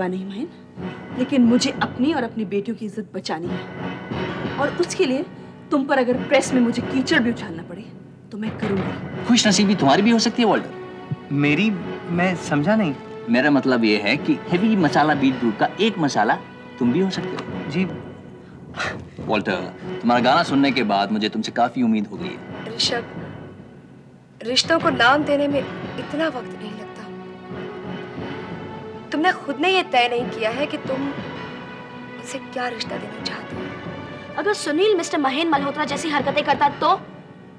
परवाह नहीं महिन, लेकिन मुझे अपनी और अपनी बेटियों की इज्जत बचानी है, और उसके लिए तुम पर अगर प्रेस में मुझे कीचड़ भी उछालना पड़े तो मैं करूंगी। खुशनसीबी तुम्हारी भी हो सकती है वॉल्टर। मेरी? मैं समझा नहीं। मेरा मतलब ये है कि हेवी मसाला बीट रूट का एक मसाला तुम भी हो सकते हो। जी वॉल्टर, तुम्हारा गाना सुनने के बाद मुझे तुमसे काफी उम्मीद हो गई है। ऋषभ, रिश्तों को नाम देने में इतना वक्त नहीं लगता। तुमने खुद ने ये तय नहीं किया है कि तुम उसे क्या रिश्ता देना चाहते हो। अगर सुनील मिस्टर महेन मल्होत्रा जैसी हरकतें करता तो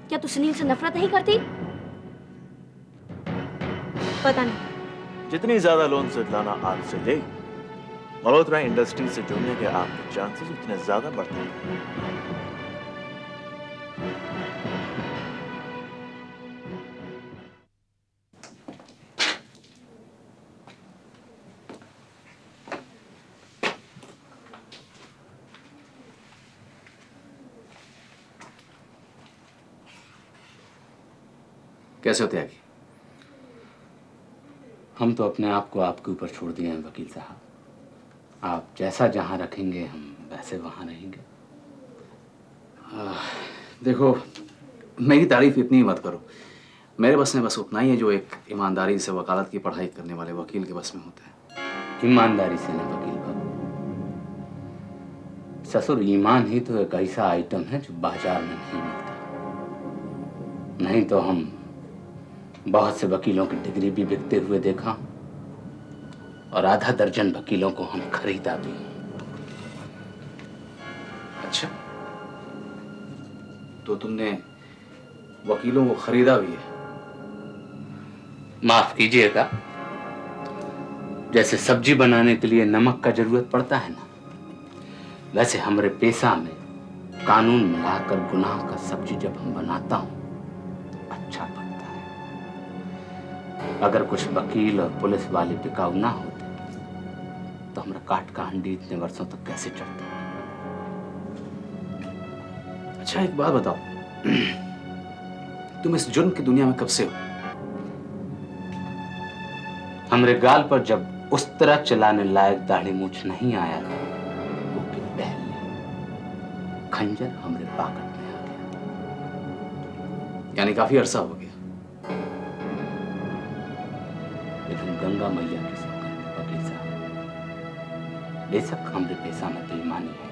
क्या तू सुनील से नफरत नहीं करती? पता नहीं। जितनी ज्यादा लोन स्वेतलाना आपसे ले, मल्होत्रा इंडस्ट्री से जुड़ने के आपके चांसेस उतने ज्यादा बढ़ते हैं। कैसे हो त्यागी? हम तो अपने आप को आपके ऊपर छोड़ दिए हैं वकील साहब। आप जैसा जहां रखेंगे हम वैसे वहां रहेंगे। देखो, मेरी तारीफ इतनी ही मत करो। मेरे बस में बस उतना ही है जो एक ईमानदारी से वकालत की पढ़ाई करने वाले वकील के बस में होता है। ईमानदारी से ना वकील बाबू, ससुर ईमान ही तो एक ऐसा आइटम है जो बाजार में नहीं मिलता। नहीं तो हम बहुत से वकीलों की डिग्री भी बिकते हुए देखा, और आधा दर्जन वकीलों को हम खरीदा भी। अच्छा, तो तुमने वकीलों को खरीदा भी है? माफ कीजिएगा, जैसे सब्जी बनाने के लिए नमक का जरूरत पड़ता है ना, वैसे हमारे पेशा में कानून मिलाकर गुनाह का सब्जी जब हम बनाता हूं अच्छा पड़ता है। अगर कुछ वकील और पुलिस वाले टिकाऊ ना होते तो हमारा काट का हंडी इतने वर्षों तक कैसे चलता। अच्छा, एक बात बताओ, तुम इस जुर्म की दुनिया में कब से हो? हमरे गाल पर जब उस तरह चलाने लायक दाढ़ी मूछ नहीं आया था, उसके पहले खंजर हमरे पाकट में आ गया। यानी काफी अरसा हो गया। लेकिन गंगा मैया की सौगंध वकील साहब, बेशक हमरे पेशा में बेईमानी है,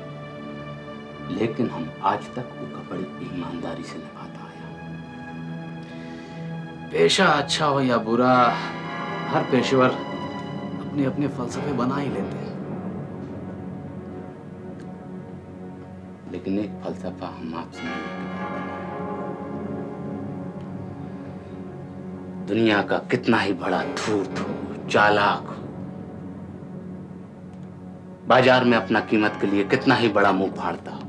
लेकिन हम आज तक उसका बड़ी ईमानदारी से निभाता आया। पेशा अच्छा हो या बुरा, हर पेशेवर अपने अपने फलसफे बना ही लेते हैं। लेकिन एक फलसफा हम आपसे मिलने के बाद बनाए। दुनिया का कितना ही बड़ा धूर्त हो, चालाक हो, बाजार में अपना कीमत के लिए कितना ही बड़ा मुंह फाड़ता हो,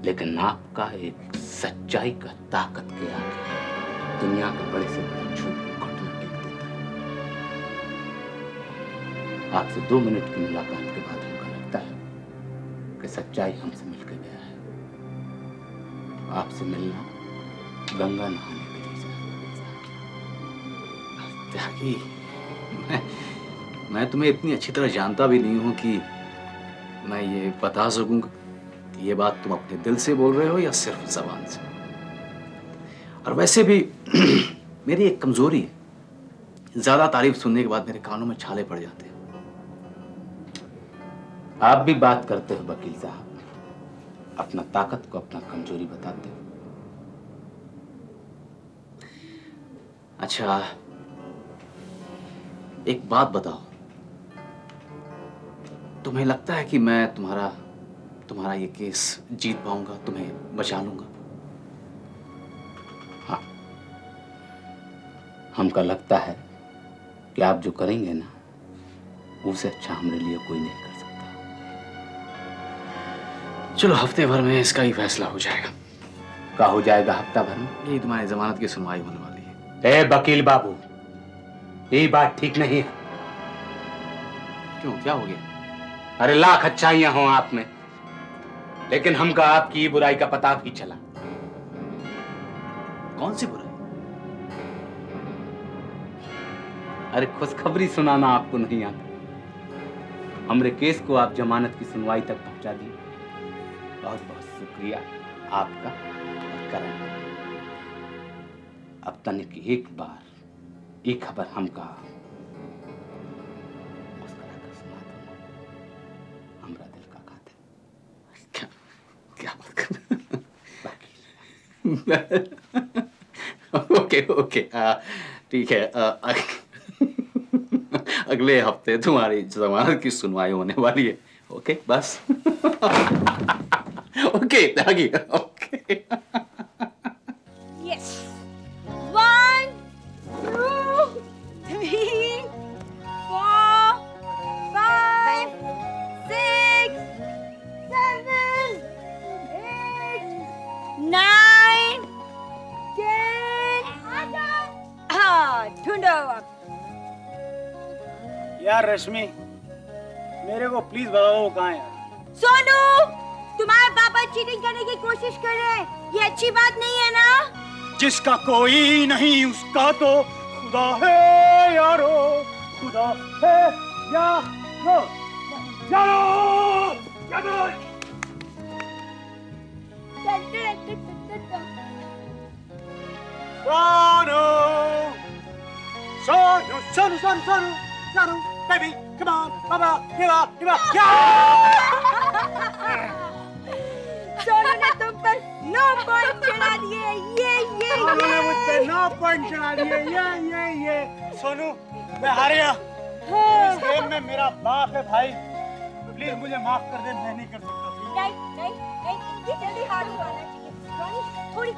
लेकिन आपका एक सच्चाई का ताकत के आगे दुनिया के बड़े से बड़े झूठ घुटना टेक देता है। आपसे 2 मिनट की मुलाकात के बाद हमको लगता है कि सच्चाई हमसे मिलकर गया है। आपसे मिलना गंगा नहाने के जैसा है। त्यागी, मैं तुम्हें इतनी अच्छी तरह जानता भी नहीं हूं कि मैं ये बता सकूं कि ये बात तुम अपने दिल से बोल रहे हो या सिर्फ जबान से। और वैसे भी मेरी एक कमजोरी है, ज्यादा तारीफ सुनने के बाद मेरे कानों में छाले पड़ जाते हैं। आप भी बात करते हो वकील साहब, अपना ताकत को अपना कमजोरी बताते हो। अच्छा, एक बात बताओ, तुम्हें लगता है कि मैं तुम्हारा ये केस जीत पाऊंगा, तुम्हें बचा लूंगा? हाँ, हमको लगता है कि आप जो करेंगे ना, उससे अच्छा हमारे लिए कोई नहीं कर सकता। चलो, हफ्ते भर में इसका ही फैसला हो जाएगा। क्या हो जाएगा हफ्ता भर में? यही तुम्हारी जमानत की सुनवाई होने वाली है। ए वकील बाबू, ये बात ठीक नहीं है। क्यों, क्या हो गया? अरे लाख अच्छाइयां हों आप में, लेकिन हमका आपकी बुराई का पता भी चला। कौन सी बुराई? अरे खुशखबरी सुनाना आपको नहीं आता। हमरे केस को आप जमानत की सुनवाई तक पहुंचा दिए। बहुत बहुत शुक्रिया आपका और करण। अब तनिक एक बार एक खबर हमका मुस्कुरा कर सुना दो। हमरा दिल का कातिल। क्या क्या बात कर ओके ओके ठीक है। अगले हफ्ते तुम्हारी जमानत की सुनवाई होने वाली है। ओके बस ओके दागी ओके। Yes. 1, 2, 3, 4, 5, 6, 7, 8, 9, 10. हाँ, ढूंढो अब। यार रश्मि, मेरे को प्लीज बताओ वो कहाँ है यार? सोनू, तुम्हारे पापा चीटिंग करने की कोशिश कर रहे हैं। ये अच्छी बात नहीं है ना? जिसका कोई नहीं उसका तो खुदा है यारो, खुदा है यारो, यारो, यारो। Sonu, Sonu, Sonu, Sonu, Sonu, Sonu, baby, come on, mama, give up, yeah! Sonu ने तुम पर 9 पॉइंट चढ़ा दिए। ये सोनू ने मुझ पे 9 पॉइंट चढ़ा दिए। ये सोनू, मैं हार गया। इस गेम में मेरा बाप है भाई, प्लीज मुझे माफ कर दे, मैं नहीं कर सकता। नहीं, इतनी जल्दी हार नहीं मानना चाहिए। थोड़ी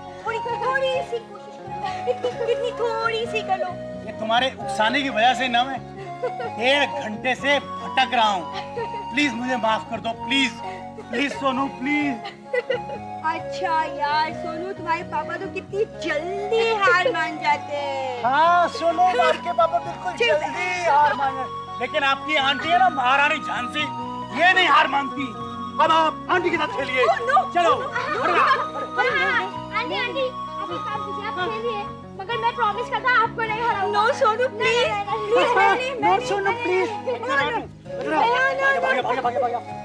सी कोशिश करो। कितनी थोड़ी सी करो। ये तुम्हारे उकसाने की वजह से ना मैं 1.5 घंटे से भटक रहा हूँ। प्लीज मुझे माफ कर दो, प्लीज प्लीज सोनू, प्लीज। अच्छा यार सोनू, तुम्हारे पापा तो कितनी जल्दी हार मान जाते हैं। हाँ सोनू, आपके पापा बिल्कुल जल्दी हार मान जाते, लेकिन आपकी आंटी है ना महारानी झांसी, ये नहीं हार मानती। अब आप आंटी के साथ खेलिए। चलो आंटी आप एक काम कीजिए, आप खेलिए, मगर मैं प्रॉमिस करता हूँ आपको नहीं हराऊंगा। No Sonu please. No Sonu please.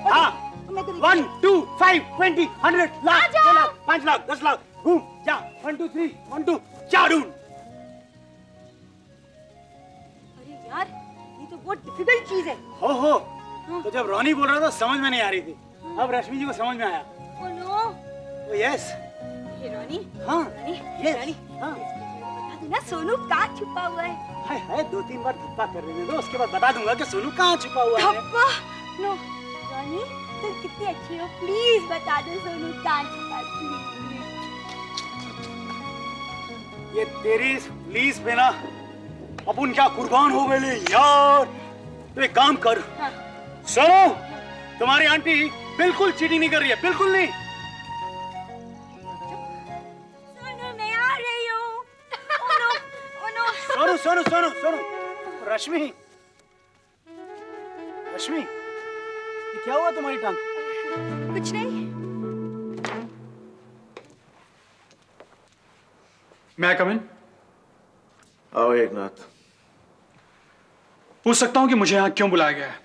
हाँ 1, 2, 5, 20, 100, लाख, 2 लाख, 5 लाख, 10 लाख, घूम जा। 1, 2, 3, 1, 2, जा ढूंढ। अरे यार, ये तो बहुत डिफिकल्ट चीज है। हो तो जब रोनी बोल रहा था समझ में नहीं आ रही थी, अब रश्मि जी को समझ में आया। Oh no. तो यस, ये रानी, हाँ ये रानी, हाँ। बता दो ना सोनू कहाँ छुपा हुआ है। हाय हाय, 2-3 बार धप्पा कर लेने दो, उसके बाद बता दूंगा कि सोनू कहाँ छुपा हुआ है। धप्पा? नो रानी, तुम कितनी अच्छी हो, प्लीज बता दो सोनू कहाँ छुपा है, प्लीज। ये तेरी प्लीज पे ना अपन क्या कुर्बान हो गए यार। तो एक काम कर, हाँ। सुनो, तुम्हारी आंटी बिल्कुल चीटिंग नहीं कर रही है, बिल्कुल नहीं। सोनू मैं आ रही हूँ। Oh no. सोनू सोनू सोनू सोनू, रश्मि, रश्मि, ये क्या हुआ तुम्हारी टांग? कुछ नहीं। मैं कम इन? आओ एकनाथ। पूछ सकता हूं कि मुझे यहां क्यों बुलाया गया है?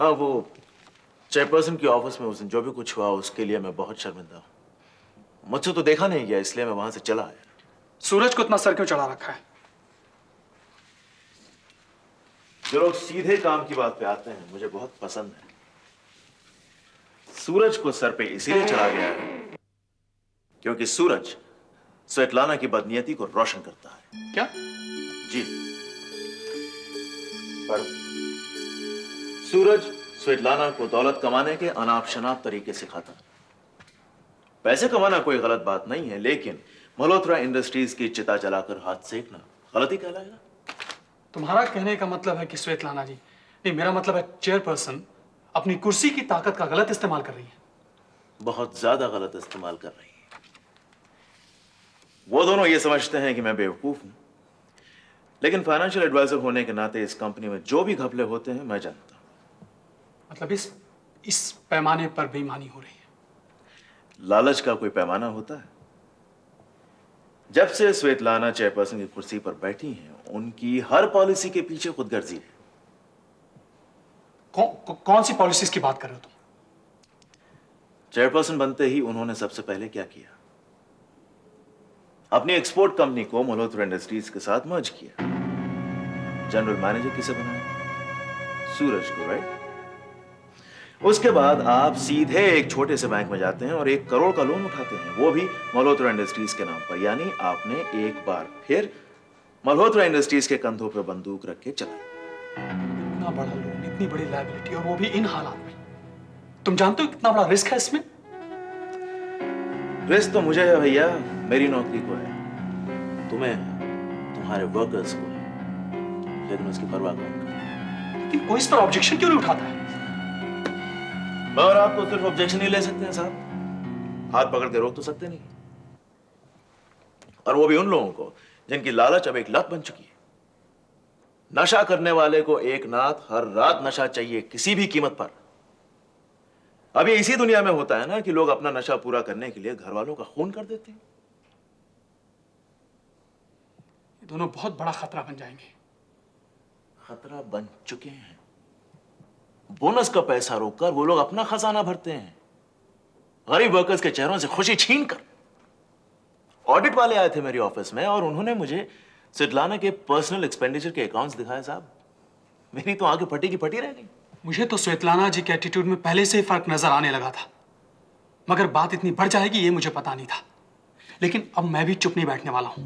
हाँ, वो चेयरपर्सन की ऑफिस में उस दिन जो भी कुछ हुआ उसके लिए मैं बहुत शर्मिंदा हूँ। मुझसे तो देखा नहीं गया, इसलिए मैं वहां से चला आया। सूरज को इतना सर क्यों चढ़ा रखा है? जो लोग सीधे काम की बात पे आते हैं मुझे बहुत पसंद है। सूरज को सर पे इसीलिए चढ़ा गया है क्योंकि सूरज स्वेतलाना की बदनीयती को रोशन करता है। क्या? जी, पर सूरज स्वेतलाना को दौलत कमाने के अनाप शनाप तरीके सिखाता है। पैसे कमाना कोई गलत बात नहीं है, लेकिन मल्होत्रा इंडस्ट्रीज की चिता जलाकर हाथ सेकना गलत ही कहलाएगा। तुम्हारा कहने का मतलब है कि स्वेतलाना जी, नहीं मेरा मतलब है चेयरपर्सन, अपनी कुर्सी की ताकत का गलत इस्तेमाल कर रही है। बहुत ज्यादा गलत इस्तेमाल कर रही है। वो दोनों ये समझते हैं कि मैं बेवकूफ हूं, लेकिन फाइनेंशियल एडवाइजर होने के नाते इस कंपनी में जो भी घपले होते हैं मैं जानता हूं। मतलब इस पैमाने पर बेईमानी हो रही है। लालच का कोई पैमाना होता है? जब से स्वेतलाना चेयरपर्सन की कुर्सी पर बैठी हैं, उनकी हर पॉलिसी के पीछे खुदगर्जी है। कौन सी पॉलिसीज की बात कर रहे हो तुम? चेयरपर्सन बनते ही उन्होंने सबसे पहले क्या किया? अपनी एक्सपोर्ट कंपनी को मल्होत्रा इंडस्ट्रीज के साथ मर्ज किया। जनरल मैनेजर किसे बनाया? सूरज को, राइट? उसके बाद आप सीधे एक छोटे से बैंक में जाते हैं और 1 करोड़ का लोन उठाते हैं, वो भी मल्होत्रा इंडस्ट्रीज के नाम पर। यानी आपने एक बार फिर मल्होत्रा इंडस्ट्रीज के कंधों पर बंदूक रख के चलाई। इतना बड़ा लोन, इतनी बड़ी लायबिलिटी, और वो भी इन हालात में। तुम जानते हो कितना बड़ा रिस्क है इसमें? रिस्क तो मुझे है भैया, मेरी नौकरी को है, तुम्हें है, तुम्हारे वर्कर्स को है, लेकिन उसकी परवाह कौन करे? लेकिन कोई इस पर ऑब्जेक्शन क्यों नहीं उठाता है? और आप तो सिर्फ ऑब्जेक्शन ही ले सकते हैं साहब, हाथ पकड़ के रोक तो सकते नहीं। और वो भी उन लोगों को जिनकी लालच अब एक लत बन चुकी है। नशा करने वाले को एक नाथ हर रात नशा चाहिए, किसी भी कीमत पर। अब ये इसी दुनिया में होता है ना कि लोग अपना नशा पूरा करने के लिए घर वालों का खून कर देते हैं। ये दोनों बहुत बड़ा खतरा बन जाएंगे। खतरा बन चुके हैं। बोनस का पैसा रोककर वो लोग अपना खजाना भरते हैं, गरीब वर्कर्स के चेहरों से खुशी छीन कर। ऑडिट वाले आए थे मेरे ऑफिस में और उन्होंने मुझे स्वेतलाना के पर्सनल एक्सपेंडिचर के अकाउंट्स दिखाए साहब। मेरी तो आंखें फटी की फटी रह गई। मुझे तो स्वेतलाना जी के एटीट्यूड में पहले से ही फर्क नजर आने लगा था, मगर बात इतनी बढ़ जाएगी ये मुझे पता नहीं था। लेकिन अब मैं भी चुप नहीं बैठने वाला हूं।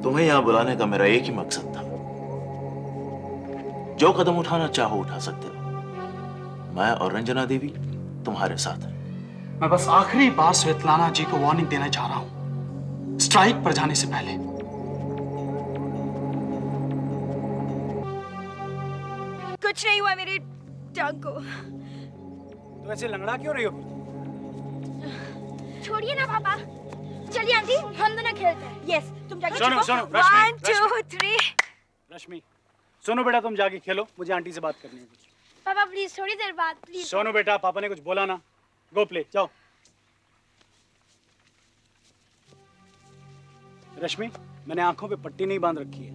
तुम्हें यहां बुलाने का मेरा एक ही मकसद था, जो कदम उठाना चाहो उठा सकते हो। मैं और रंजना देवी तुम्हारे साथ हैं। मैं बस आखिरी बार स्वेतलाना जी को वार्निंग देना चाह रहा हूं, स्ट्राइक पर जाने से पहले। कुछ नहीं हुआ मेरी टांग को। तो ऐसे लंगड़ा क्यों रही हो? छोड़िए ना पापा, चलिए आंटी हम दोनों खेलते हैं। यस, तुम जाके सुनो, छुपो। सुनो, रश्मि, 1 2 3। रश्मि, सोनू बेटा तुम जाके खेलो, मुझे आंटी से बात करनी है कुछ। पापा प्लीज थोड़ी देर बाद प्लीज। सोनू बेटा, पापा ने कुछ बोला ना, गो प्ले, जाओ। रश्मि, मैंने आंखों पे पट्टी नहीं बांध रखी है।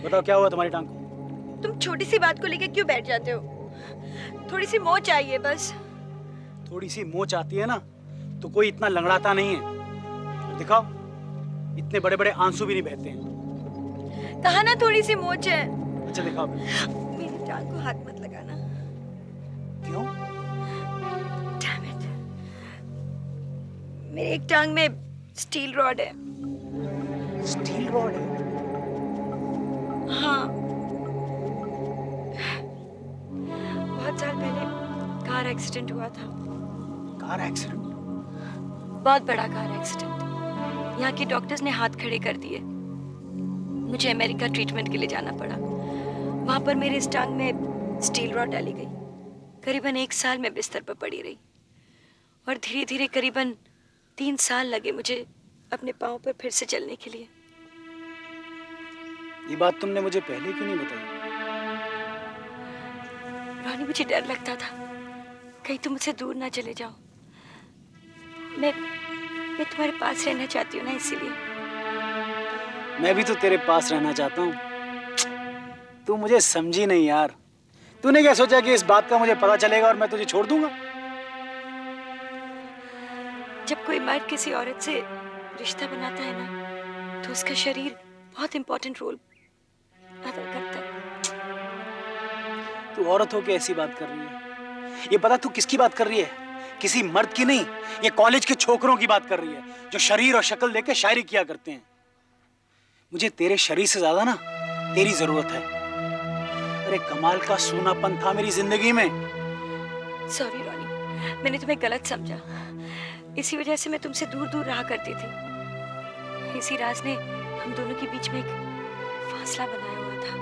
बताओ क्या हुआ तुम्हारी टांग को? तुम छोटी सी बात को लेकर क्यों बैठ जाते हो? थोड़ी सी मोच चाहिए बस। थोड़ी सी मोच आती है ना तो कोई इतना लंगड़ाता नहीं है। और दिखाओ, इतने बड़े बड़े आंसू भी नहीं बहते हैं। कहा ना थोड़ी सी मोच है। अच्छा दिखाओ। मेरी टांग को हाथ मत लगाना। क्यों? Damn it. मेरी एक टांग में स्टील रॉड है। स्टील रॉड है? हाँ, बहुत साल पहले कार एक्सीडेंट हुआ था। Car accident? बहुत बड़ा कार एक्सीडेंट। यहाँ के डॉक्टर्स ने हाथ खड़े कर दिए। मुझे अमेरिका ट्रीटमेंट के लिए जाना पड़ा। वहां पर मेरे इस टांग में स्टील रॉड डाली गई। करीबन 1 साल मैं बिस्तर पर पड़ी रही और धीरे धीरे करीबन 3 साल लगे मुझे अपने पाँव पर फिर से चलने के लिए। ये बात तुमने मुझे पहले क्यों नहीं बताई? रॉनी, मुझे डर लगता था कहीं तुम मुझसे दूर ना चले जाओ। मैं तुम्हारे पास रहना चाहती हूँ ना, इसीलिए। मैं भी तो तेरे पास रहना चाहता हूँ। तू मुझे समझी नहीं यार। तूने क्या सोचा कि इस बात का मुझे पता चलेगा और मैं तुझे छोड़ दूंगा? जब कोई मर्द किसी औरत से रिश्ता बनाता है ना, तो उसका शरीर बहुत इंपॉर्टेंट रोल अदा करता है। तू औरत होके ऐसी बात कर रही है। ये पता तू किसकी बात कर रही है? किसी मर्द की नहीं, ये कॉलेज के छोकरों की बात कर रही है जो शरीर और शक्ल देख के शायरी किया करते हैं। मुझे तेरे शरीर से ज्यादा ना तेरी जरूरत है। अरे कमाल का सूनापन था मेरी जिंदगी में। सॉरी रॉनी, मैंने तुम्हें गलत समझा। इसी वजह से मैं तुमसे दूर दूर रहा करती थी। इसी राज ने हम दोनों के बीच में एक फासला बनाया हुआ था।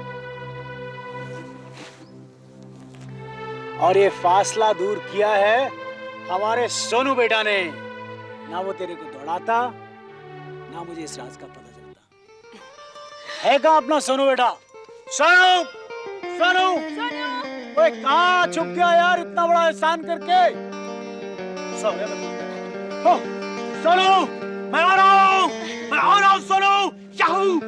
और ये फासला दूर किया है हमारे सोनू बेटा ने। ना वो तेरे को दौड़ाता, ना मुझे इस राज का पता चलता। है कहाँ अपना सोनू बेटा? सोनू, सोनू, ओए कहाँ छुप गया यार इतना बड़ा एहसान करके? सोनू, मैं आ रहा हूँ सोनू। याहू!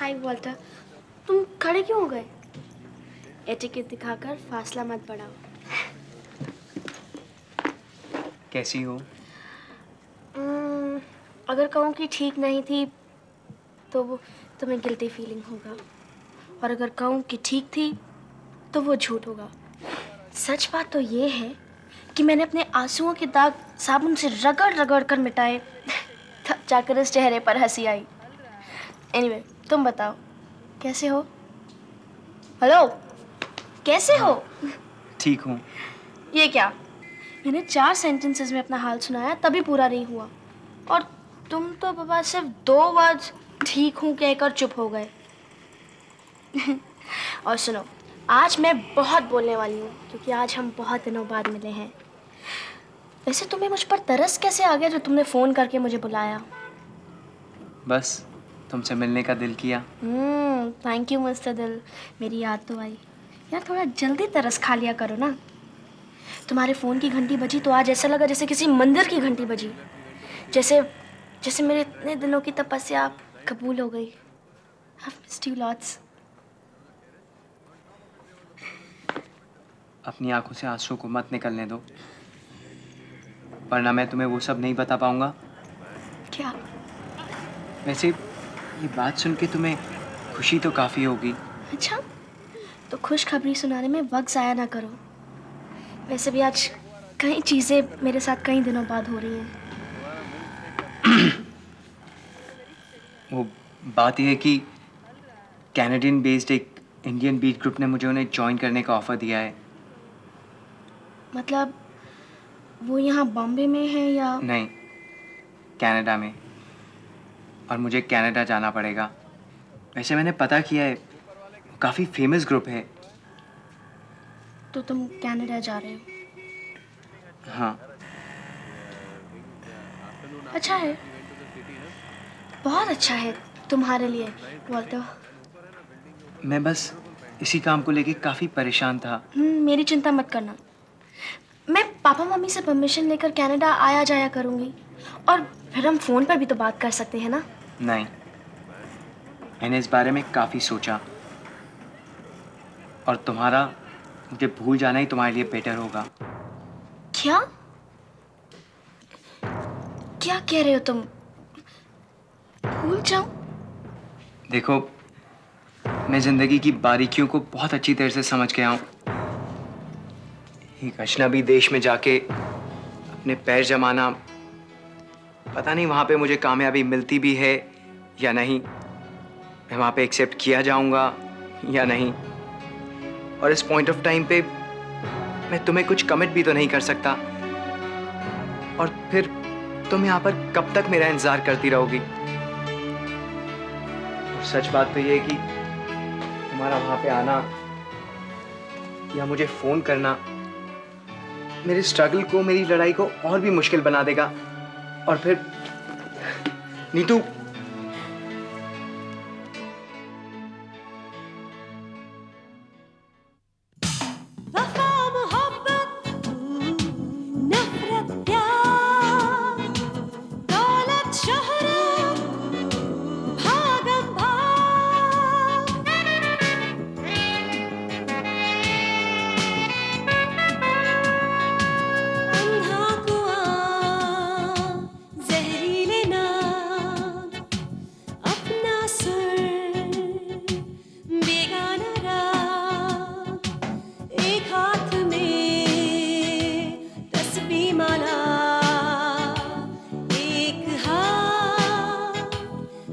हाय वॉल्टर, तुम खड़े क्यों हो गए? एटिकेट दिखाकर फासला मत बढ़ाओ। कैसी हो? अगर कहूँ कि ठीक नहीं थी तो वो तुम्हें गिल्टी फीलिंग होगा, और अगर कहूँ कि ठीक थी तो वो झूठ होगा। सच बात तो ये है कि मैंने अपने आंसुओं के दाग साबुन से रगड़ रगड़ कर मिटाए, तब जाकर इस चेहरे पर हंसी आई। एनीवे, तुम बताओ कैसे हो? हेलो, कैसे हो? ठीक हूँ। ये क्या? मैंने 4 सेंटेंसेस में अपना हाल सुनाया तभी पूरा नहीं हुआ, और तुम तो बाबा सिर्फ 2 वर्ड ठीक हूँ कहकर चुप हो गए। और सुनो, आज मैं बहुत बोलने वाली हूँ क्योंकि आज हम बहुत दिनों बाद मिले हैं। वैसे तुम्हें मुझ पर तरस कैसे आ गया जो तुमने फ़ोन करके मुझे बुलाया? बस तुमसे मिलने का दिल किया। थैंक यू मिस्टर दिल, मेरी याद तो आई। यार थोड़ा जल्दी तरस खा लिया करो ना। तुम्हारे फ़ोन की घंटी बजी तो आज ऐसा लगा जैसे किसी मंदिर की घंटी बजी, जैसे मेरे इतने दिनों की तपस्या कबूल हो गई। I've missed you lots. अपनी आंखों से आंसू को मत निकलने दो, वरना मैं तुम्हें वो सब नहीं बता पाऊंगा। क्या? वैसे ये बात सुन के तुम्हें खुशी तो काफ़ी होगी। अच्छा, तो खुशखबरी सुनाने में वक्त ज़ाया ना करो। वैसे भी आज कई चीज़ें मेरे साथ कई दिनों बाद हो रही हैं। वो बात यह है कि कैनेडियन बेस्ड एक इंडियन बीट ग्रुप ने मुझे उन्हें ज्वाइन करने का ऑफ़र दिया है। मतलब वो यहाँ बॉम्बे में है या? नहीं, कनाडा में, और मुझे कनाडा जाना पड़ेगा। वैसे मैंने पता किया है, वो काफ़ी फेमस ग्रुप है। तो तुम कनाडा जा रहे हो? हाँ। अच्छा है, बहुत अच्छा है तुम्हारे लिए वॉल्टर। मैं बस इसी काम को लेके काफ़ी परेशान था। मेरी चिंता मत करना, मैं पापा मम्मी से परमिशन लेकर कनाडा आया जाया करूँगी, और फिर हम फ़ोन पर भी तो बात कर सकते हैं ना? नहीं, मैंने इस बारे में काफ़ी सोचा, और तुम्हारा मुझे भूल जाना ही तुम्हारे लिए बेटर होगा। क्या? क्या कह रहे हो तुम? भूल जाऊं? देखो, मैं ज़िंदगी की बारीकियों को बहुत अच्छी तरह से समझ गया हूँ। एक अजनबी देश में जाके अपने पैर जमाना, पता नहीं वहाँ पे मुझे कामयाबी मिलती भी है या नहीं, मैं वहाँ पे एक्सेप्ट किया जाऊँगा या नहीं, और इस पॉइंट ऑफ टाइम पे मैं तुम्हें कुछ कमिट भी तो नहीं कर सकता, और फिर तुम यहाँ पर कब तक मेरा इंतज़ार करती रहोगी? और सच बात तो ये है कि तुम्हारा वहाँ पे आना या मुझे फ़ोन करना मेरे स्ट्रगल को, मेरी लड़ाई को और भी मुश्किल बना देगा। और फिर नीतू,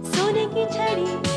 सोने की छड़ी